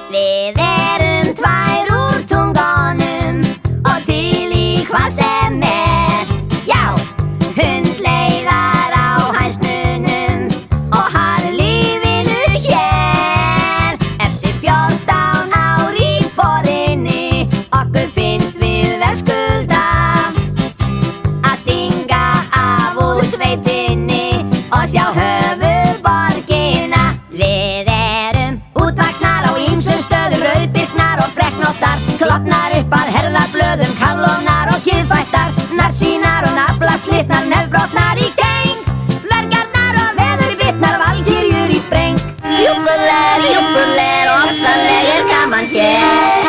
Við erum tvær úr tungunum og til í hvað sem er. Já, hundleiðar á hænsnunum og har lífinu hér. Eftir 14 ár í forinni okkur finnst við verðskulda að stinga af úr sveitinni og sjá höfuðborgina. Við erum útvaxnar á ýmsum stöðum, rauðbirknar og brekknóttar, klofnar upp að herðablöðum, kaflónar og kiðfættar, narsýnar og naflaslitnar, nefbrotnar í geng, vergarnar og veðurbitnar, valkyrjur í spreng. Júppuler, ofsalega gaman hér.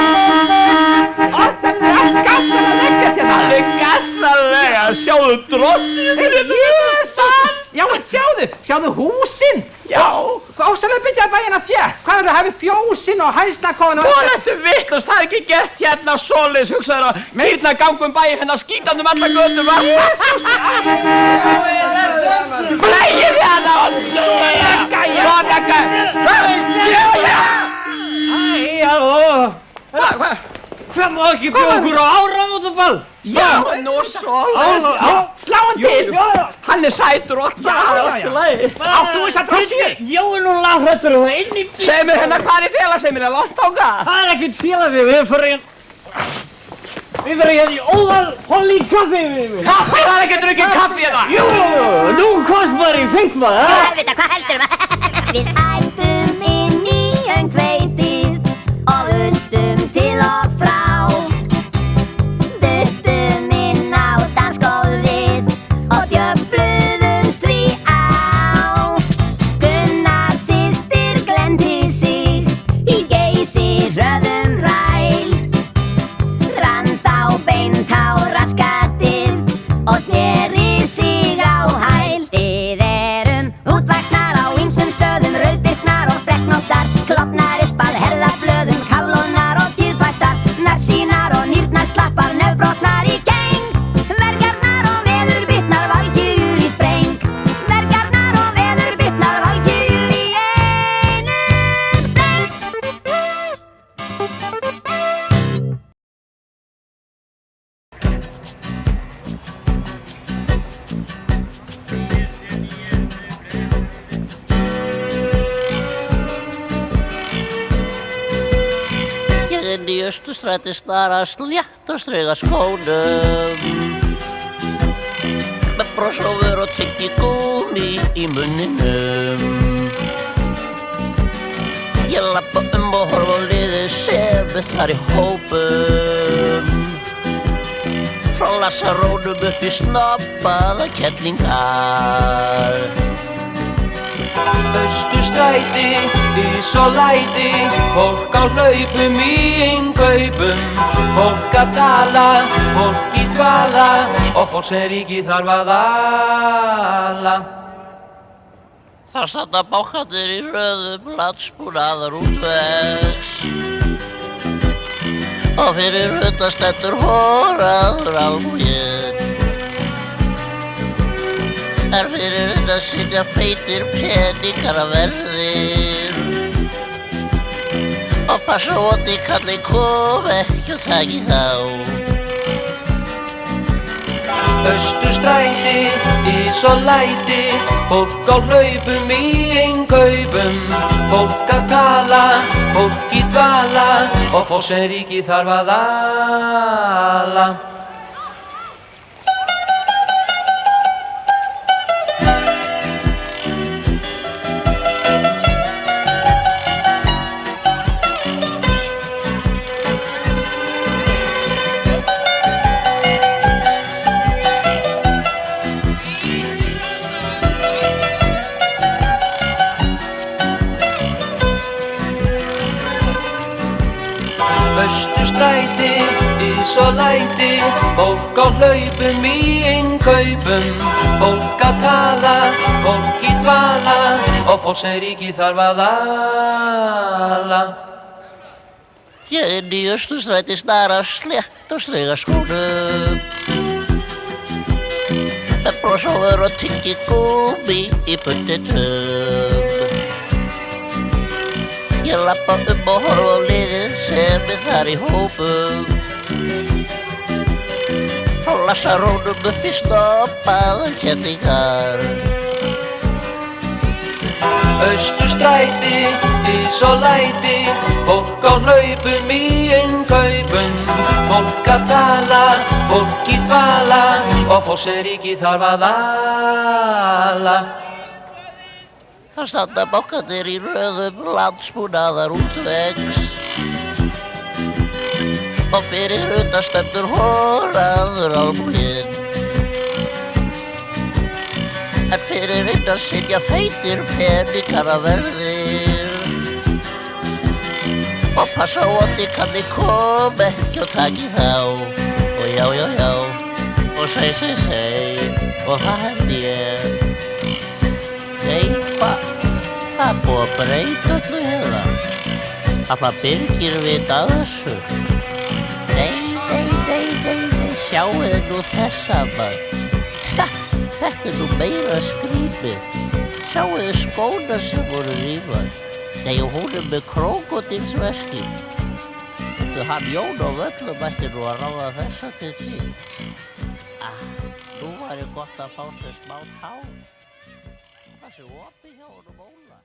Ofsalega gassalega hérna. Alveg gassalega, sjáðu drossið. Jesús! Já, sjáðu húsin. Já. Ofsalega byggjaði bæina fjær. Hvað eru að hafa fjósin og hænsnakofan og... Hvað ertu vitlaust, það er ekki gert hérna svoleiðis, hugsaður að kýrna gangum bæinn hérna skítandum alla götur, va? Jesús! Blægir hérna og svona gæja. Hvað má ekki bjóða okkur á áramótaball? Já, nú svoleiðis. Slá hann til. Hann er sætur og allt í lagi. Áttu þess að drossi? Ég er nú lafrættur og inn í bíl. Segð mér hérna hvað er félagsheimili, langt þangað? Það er ekkert félagsheimili, við fyrir hérna í óval Holly kaffi við mig. Kaffi, það er ekki drukkið kaffi hérna. Jú, nú kost bara í fengt maður. Helvita, hvað heldur Við ættum inn í öngveitið og undum til og frá. Duttum inn á dansgólfið og djöfluðumst því á. Gunnar systir gleymdi sig í geysihröðum ræl. Rann þá beint á raskatið og sneri sig á hæl. Við erum útvaxnar á ýmsum stöðum, rauðbirknar og brekknóttar, klofnar upp að herðablöðum, kaflónar og kiðfættar, narsýnar og nýrnaslappar, nefbrotnar í geng, vergarnar og veðurbitnar, valkyrjur í spreng. Vergarnar og veðurbitnar, valkyrjur í einu spreng. Ég inn í Austurstræti snara slétt og strega skónum með bros og vör og tyggi gúmí í munninum. Ég lappa og horfa á liðið sem er þar í hópum, frá Lassarónum upp í snobbaða kettlingar. Austurstræti, ís og læti, fólk á hlaupum í innkaupum, fólk að tala, fólk í dvala og fólk sem ríkið þarf að ala. Þar standa bákarnir í röðum landsbúnaðar útvegs og fyrir utan stendur hóraður almúginn. Fyrir utan sitja feitir peningar að verðir og passa voti kallinn kom ekki og taki þá. Austurstræti, ís og læti, fólk á hlaupum í innkaupum, fólk að tala, fólk í dvala og fólk sem ríkið þarf að ala. Austurstræti, ís og læti, fólk á hlaupum í innkaupum, fólk að tala, fólk í dvala og fólk sem ríkið þarf að ala. Ég inn í Austurstræti snara slétt og strega skónum með bros á vör og tyggi gúmi í bunditum. Ég labba og horfa á liðið sem þar í hópum. Frá Lassarónum upp í snobbaða kenningar. Austurstræti, ís og læti, fólk á hlaupum í innkaupum. Fólk að tala, fólk í dvala og Fossríki þarf að ala. Það standa bankarnir í röðum landsbúnaðar útvegs og fyrir utan stendur horaður álmuginn. En fyrir innan sitja feitir peningarverðir og passa á að þið kanni koma ekki og taki þá. Og já, og seg, og það held ég. Nei, hvað? Það búið að breyta öllu hérna. Alla Birgir vita að þessu. Nei, sjáuð nú þessa maður. Þetta nú meira skrýpið. Sjáuð skóna sem voru rífað. Nei, og hún með krókódilsveski. Hann Jón á Völlum ætti nú að ráða þessa til sín. Nú væri gott að fá sér smá tár. Það sé opið hjá honum Óla.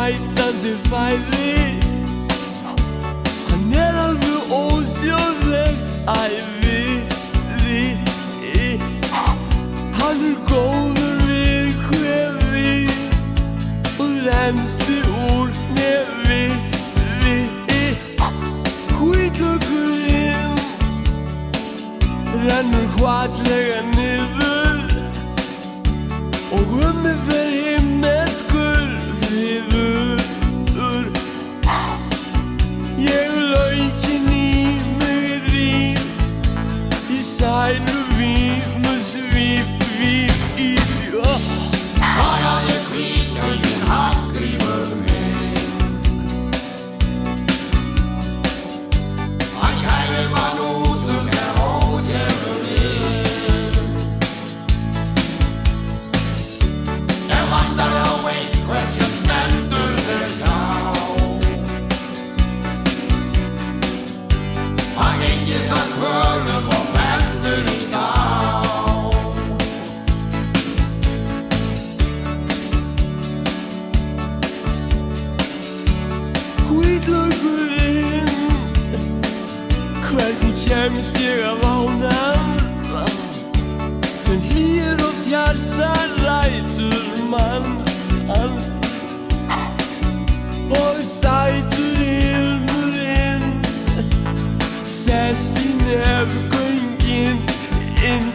smætandi fæði. Hann alveg óstjórnlegt æði. Hann góður við hvefi og rennsli úr nefi. Hvítlaukurinn rennur hvatlega niður og mig fer himneskur friður. Ég laukinn í mig rýr í sælu vímusvíp. Sparaði hvítlaukurinn Hallgrímur minn. Hann kælir mann út þegar ósefurinn. Ef vantar á einhvern sem stendur þér hjá, hann engist að kvölum og fellur í dá. Hvítlaukurinn, hvernig kemst ég af ánægð sem hlýr oft hjarta rætur manns hans og sætur ilmurinn sest í nefgöngin inn.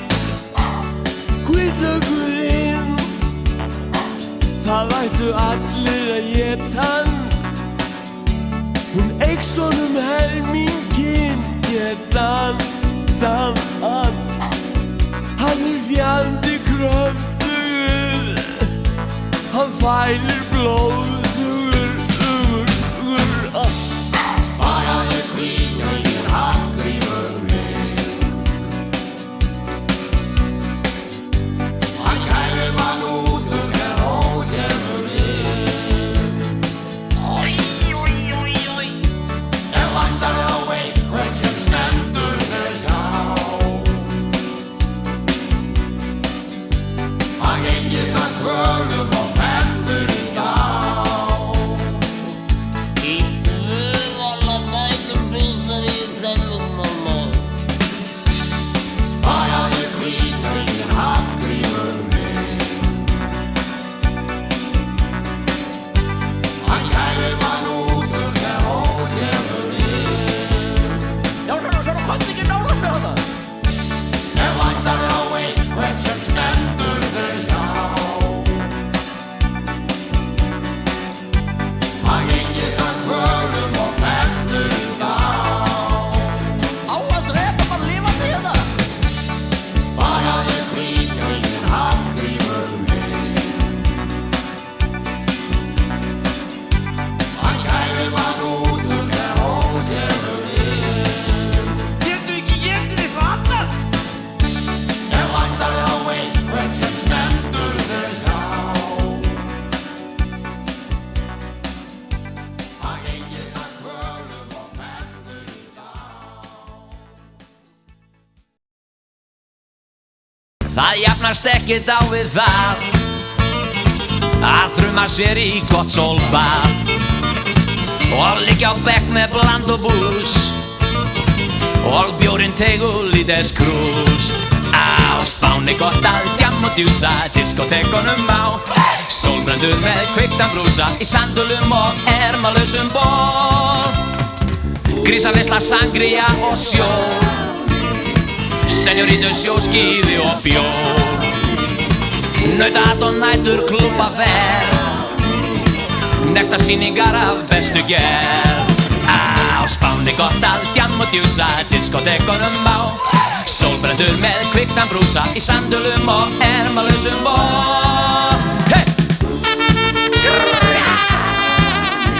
Hvítlaukurinn, það ættu allir að éta hann. Hún eykst honum helminginn getan. Hann fjandi kröftugur, hann fælir blóðsugur. Sparaði hvítlaukurinn Hallgrímur minn. Hann kælir mann út þegar ósefurinn. Ef vantar á einhvern sem stendur þér hjá, hann engist að kvölum og fellur í dá. Í guðala bænum bristar í þennum mamma. Sparaði hvítlaukurinn Hallgrímur minn. Hann kælir mann út þegar ósefurinn. Já, svona, komdu ekki nálægt með hana. Ef vantar á einhvern sem stendur þér hjá, hann engist að kvölum og fellur í dá. Á að drepa bara lifandi hérna. Sparaði hvítlaukurinn Hallgrímur minn. Hann kælir mann út þegar ósefurinn. Getur ekki getið eitthvað annað? Ef vantar á einhvern sem stendur þér hjá, hann engist að kvölum og fellur í dá. Það jafnast ekkert á við það að þruma sér í gott sólbað og liggja á bekk með bland og bús og bjórinn tegul í þess krús. Á Spáni gott að djamma og djúsa, diskotekunum á, sólbrendur með kveiktan brúsa í sandölum og ermalausum ból. Grísaveisla, sangria og sjó, senjórítur, sjóskíði og bjór, nautat og nætur klúbbaferð, nektarsýningar af bestu gerð. Á Spáni gott að djamma og djúsa, diskotekunum á, sólbrendur með kveiktan brúsa í sandölum og ermalausum ból. Hey!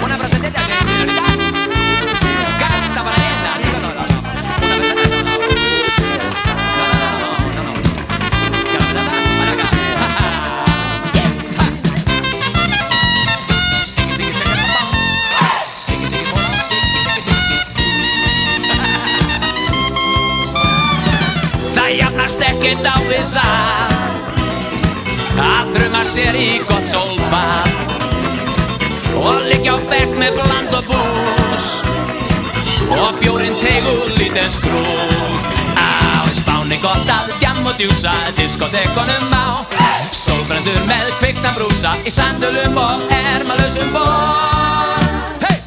Una presentete a priorità. Gasta para ella. No. Una presentete. No. Para acá. Það jafnast ekkert á við það að þruma sér í gott sólbað og lítins krúk. Á Spáni gott að djam og djúsa, diskotekunum á. Sólbrendur með kvikna brúsa, í sandölum og ermalausum ból. Hey!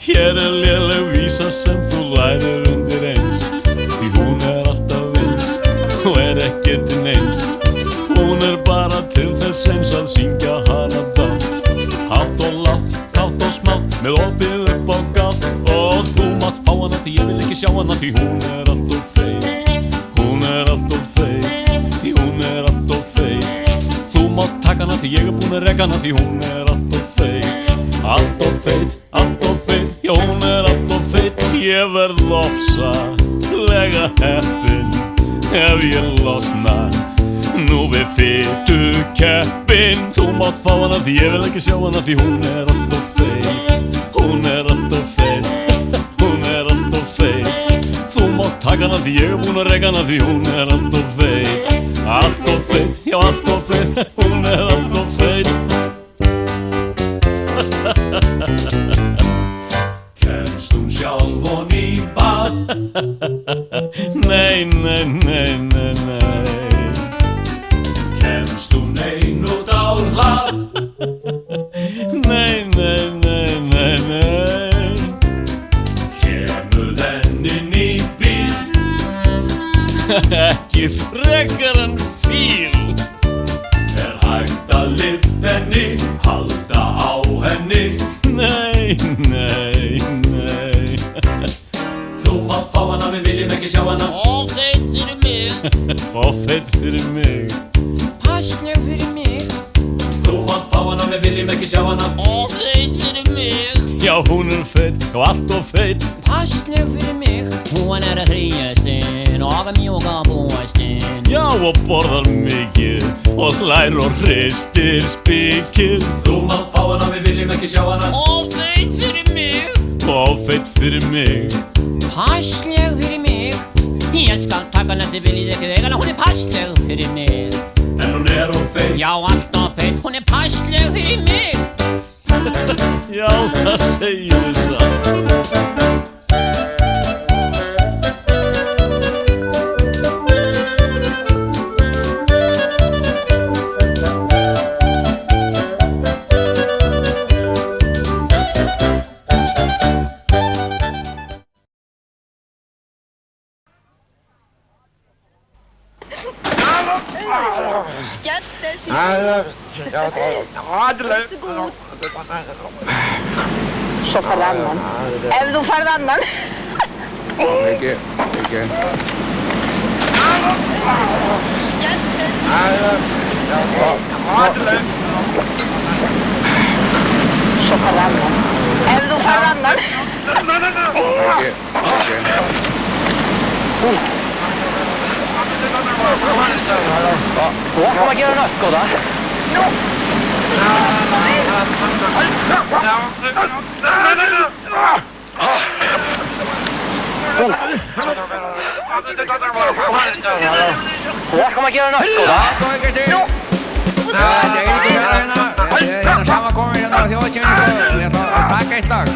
Hér léleg vísa sem þú lærir undir eins, því hún alltaf eins og ekkert neins. Hún bara til þess eins að syngja hana dans. Hátt og lágt, kátt og smátt, með opið upp á gátt. Og þú mátt fá hana því ég vil ekki sjá hana, því hún alltof feit. Hún alltof feit, því hún alltof feit. Þú mátt taka hana því ég búinn að reka hana, því hún alltof feit. Alltof feit, alltof feit, já hún alltof feit. Ég verð ofsalega heppinn ef ég losna nú við fitu keppinn. Þú mátt fá hana því ég vil ekki sjá hana, því hún alltof feit. Hún alltof feit, hún alltof feit. Þú mátt taka hana því ég búinn að reka hana, því hún alltof feit. Alltof feit, já alltof feit, hún alltof feit. Kemst hún sjálf og í bað? Nei, nei, nei, nei, nei. Kemst hún ein út á hlað? Nei, nei, nei, nei, nei. Kemur þenn inn í bíl? Ekki frekar en fíl. Hægt að lyfta henni, halda á henni. Nei, nei, nei. Þú mátt fá hana, við viljum ekki sjá hana. Of feit fyrir mig. Of feit fyrir mig. Passleg fyrir mig. Þú mátt fá hana, við viljum ekki sjá hana. Of feit fyrir mig. Já, hún feit, já alltof feit. Passleg fyrir mig. Hún að hríjastinn og að mjúka búastinn. Já, og borðar mikið og hlær og hristir spikið. Þú mátt fá hana, við viljum ekki sjá hana. Of feit fyrir mig. Of feit fyrir mig. Passleg fyrir mig. Ég skal taka hana, þið viljið ekki vegana. Hún passleg fyrir mig. En hún feit. Já, alltaf feit. Hún passleg fyrir mig. Já, það segir við samt. Svo færði annan. Ef þú færði annan. Ekki. Svo færði annan. Ef þú færði annan. Ekki. Þú ætlum að gera næst, góða. Nú. Þú ætlum að gera næst, góða. Góði gæti. Þetta ekki hérna. Ég samankomið hérna á þjóðkynningu. Ég ætla að taka eitt lag.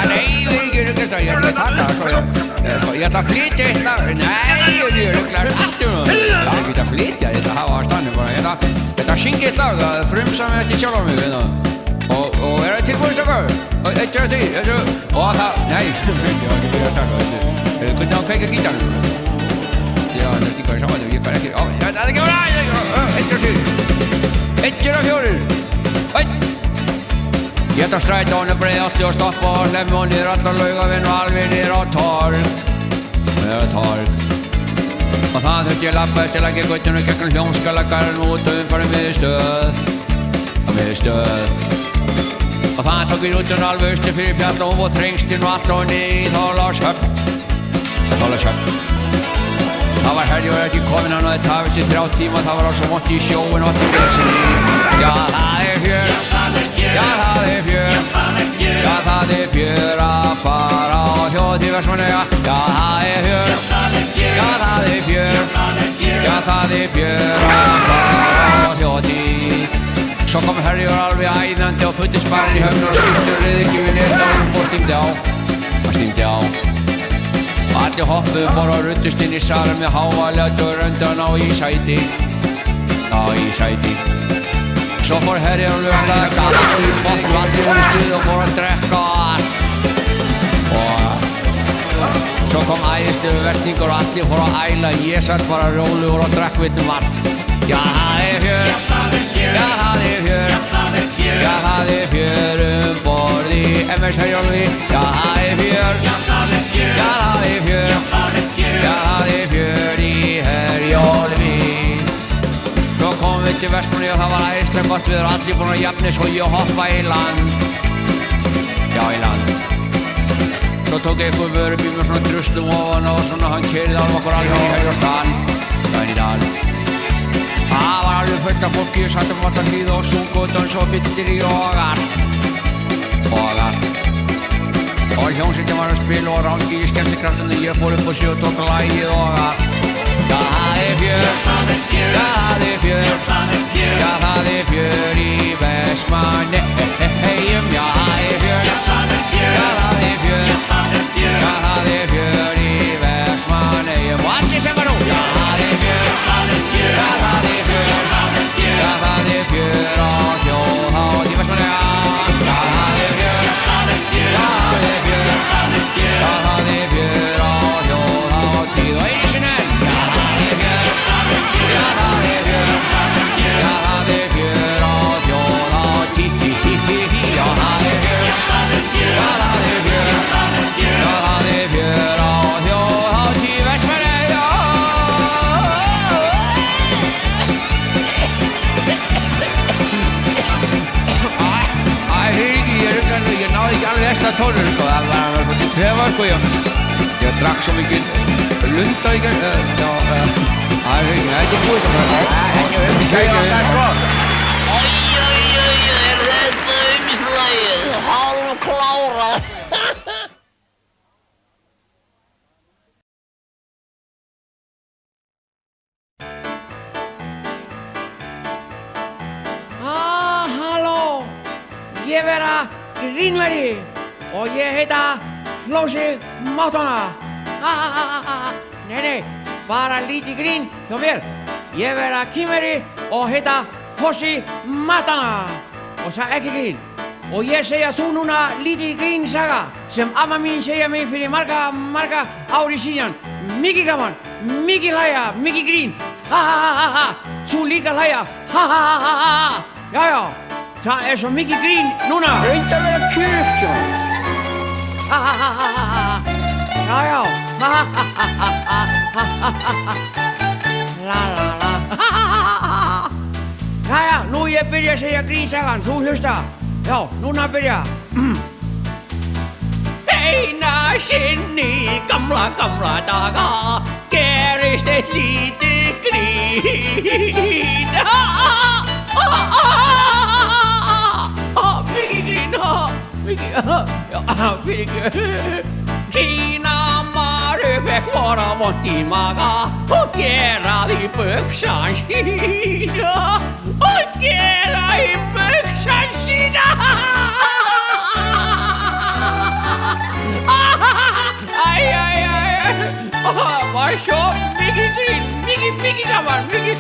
Nei, við erum ekki ruggast að ég ætla ekki að taka það. Ég ætla að flytja eitt lag. Nei, ég er ruggast aftur. Ég ætla ekki að flytja, ég ætla að hafa á stannum bara. Ég ætla að syngja eitt lag, að frumsa mig eftir sjálf á mig hérna. Og er það tilbúin stokkar? Eitt og því, og það, nei, ég var ekki byrjað að taka þetta. Hvernig á kveika gítarnum? Já, það er ekki bara saman, ég kann ekki, það er ekki bara, eitt og því. Eitt og fjórir. Ég ætla að stræta honum breiðalti og stoppa og hlemmi og niður allar Laugavinn og alveg niður á torg. Það er torg. Og það þurfti ég labba eftir Lækjargötunum gegnum Hljómskálagarðinn út og umfara miðstöð. Og það tók í rútuna alveg austur fyrir fjall og hún fór þrengstinn og allt og niður í Þorlákshöfn. Það var Herjólfur ekki kominn, hann hafði tafist í 3 tíma, það var alveg vont í sjóinn og allt í vesinni. Já, það er fjör, já, það er fjör, já, það er fjör að fara á þjóð til Vestmannaeyja. Já, það er fjör, já, það er fjör, já, það er fjör að fara á þjóð til. Svo kom Herjólfur alveg æðandi og fullur sparinn í höfn og skiptur riðiki við neðan og stímdi á. Það stímdi á. Allir hoppuðu bara og ruddust inn í salinn með hávalega dörröndan á í sæti. Já, í sæti. Svo fór Herjólfur að staða galt og í botn og allir voru í stuði og fór að drekka allt. Og svo kom æðislegu versningur og allir fór að æla. Ég satt bara rólegur og drekk vitum allt. Já, það er fjör, já, það er fjör, já, það er fjör borð í MS Herjólfi. Já, það er fjör, já, það er fjör, já, það er fjör í Herjólfi. Svo komum við til Vestmannaeyja og það var æðislega gott viður og allir búin að jafna svo ég hoppa í land. Já, í land. Svo tók einhver vörubíl með svona druslum ofan og svona hann keyrði okkur alveg í Herjólfsdal. Já, í dal. Það var alveg fullt af fólki, við sattum alltaf hlýða og sungu og dansa og fyllir í og allt. Og allt. Og hljómsveitin var að spila og rangi í skemmtikraftunni, ég fór upp á sig og tók lagið og allt. Já, það er fjör, já, það er fjör, já, það er fjör í Vestmannaeyjum. Já, það er fjör, já, það er fjör, já, það er fjör í Vestmannaeyjum. Og allir sem var nú. Já, það er fjör, já, það er fjör, já, það er fjör á þjóðhátíð í Vestmannaeyja. Já, það er fjör, já, það er fjör, já, það er fjör, já, það er fjör á þjóðhátíð og einu sinni enn. Já, það er fjör, já, það er fjör, já, það er fjör á þjóðhátíð. Já, það er fjör, já, það er fjör, já, það er fjör á þjóðhátíð í Vestmannaeyja. Ég náði ekki alveg eftir að tónur, sko, það var svolítið pefa, sko, ég drakk svo mikið lunda í gerð, það er ekki búið sem það, ekki umkækja, sko. Er þetta umslagið? Hálf klárað. Halló, ég vera Grínverji og ég heita Flósi Máttona. Nei, bara lítið grín hjá mér. Ég vera Kínverji og heita Flósi Máttona og það ekki grín. Og ég segja þú núna lítið grín saga sem amma mín segja mig fyrir marga ári síðan. Mikið gaman, mikið hlæja, mikið grín. Þú líka hlæja. Já. Það svo mikið grín núna. Reyndu að vera kjökja. Já. Jæja, nú ég byrja að segja grínsagan, þú hlusta. Já, núna byrja. Eina sinni í gamla daga gerist eitt lítið grín. Mikið grín, mikið. Kína Maru fekk vora vont í maga og gera í buxan sína. Og gera í buxan sína. Var svo mikið grín, mikið gaman, mikið.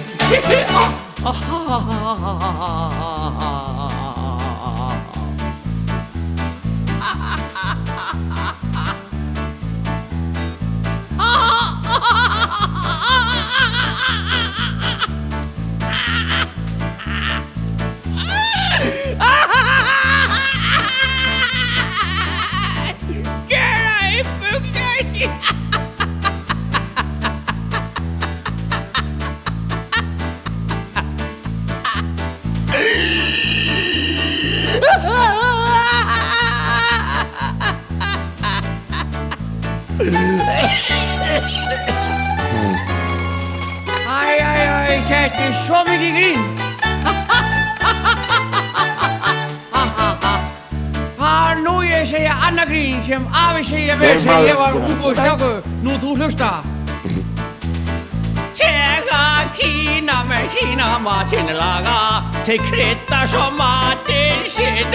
Þetta er svo mikið grín. Það er nú ég segja annað grín sem afi segja mér sem ég var ungur strákur. Nú þú hlusta. Þegar Kína með sína matinn laga, þeir krydda svo matinn sinn.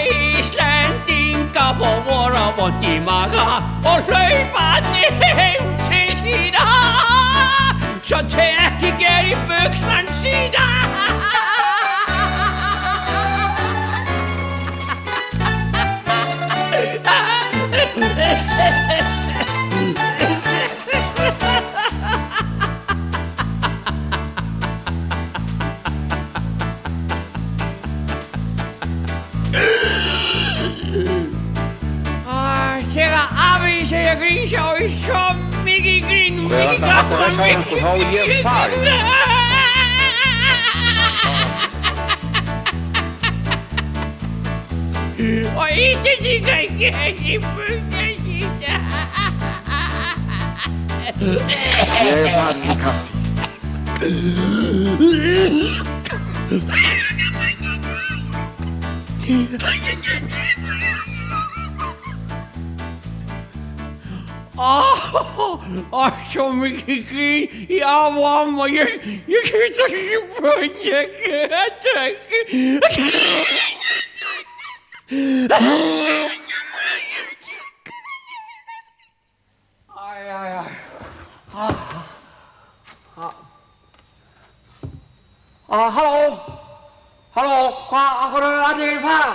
Íslendinga på våra vont í maga og hlaupandi heim til sína, svo þeir ekki geri buxnan sína. Þegar afi segja grín, sjá ég svo mikið grín, mikið gaman, mikið grín. Og Íslendingar ekki buxna sína. Ég er farin í kaffi. Svo mikið grín, já mamma, ég get ekki búin, ég get ekki. Halló, hvað, af hverju eru allir að fara?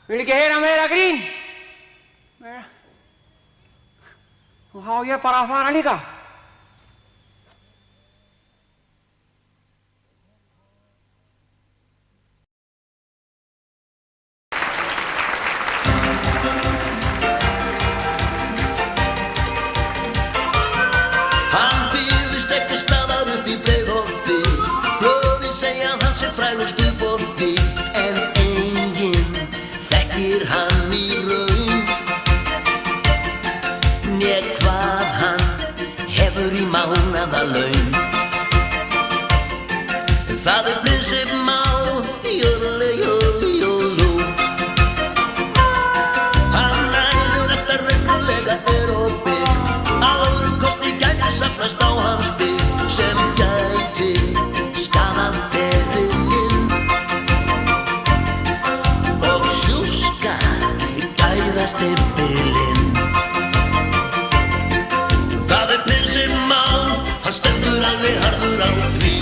Vil ekki heyra meira grín? Meira? Nú á ég bara að fara líka. Hann byggðist ekki staðar upp í Breiðholti, blöðin segja hann sé frægust upp orti, en enginn þekkir hann í raun, né hvað hann hefur í mánaðarlaun. Það er prinsippmál, jörle, jörle, jörlú. Hann æfir þetta reglulega og bygg, áður kosti gæti safnast á hans bygg, sem gæti skaðað ferilinn og sjúska gæðastimpilinn. Það er prinsippmál, hann stendur alveg harður á því.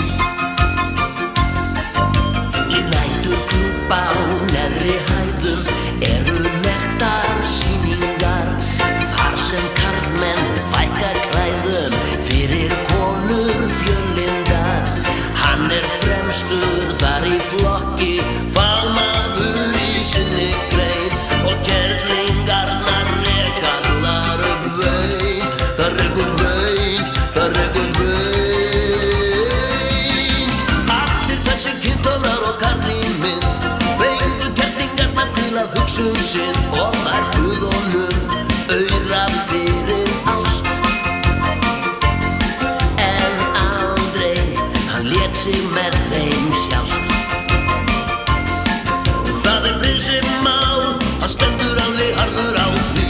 Í næturklúbba á neðri hæðum eru nektarsýningar, þar sem karlmenn fækka klæðum fyrir konur fjölindar. Hann er fremstur þar í flokki, fagmaður í sinni grein, og kerlingarnar reka þar upp vein, þar rekur vein, þar rekur vein. Allir þessi kyntöfrar og karlín minn fengu kerlingarnar til að hugsa sinn, og þær buðu honum aura fyrir ást. En aldrei hann lét sig með þeim sjást. Það er prinsippmál, hann stendur alveg harður á því.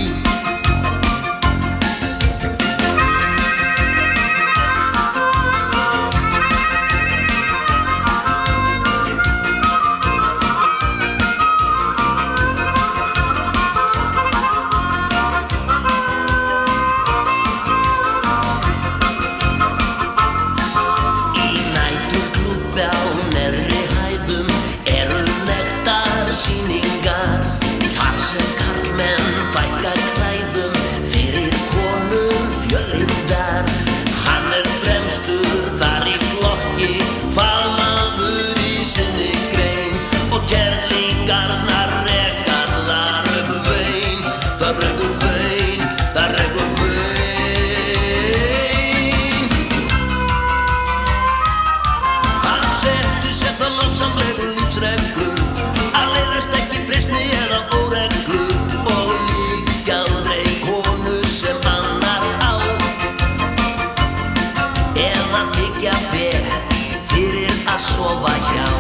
Í næturklúbbi á neðri hæðum eru nektarsýningar, þar sem karlmenn fækka klæðum fyrir konur fjölindar. Hann er fremstur þar í flokki, fagmaður í sinni grein, og kerlingarnar reka þar upp vein, þar rekur vein, þar rekur vein. Hann setti sér það lofsamlegu lífsreglur, að leiðast ekki freistni eða óræð sofa hjá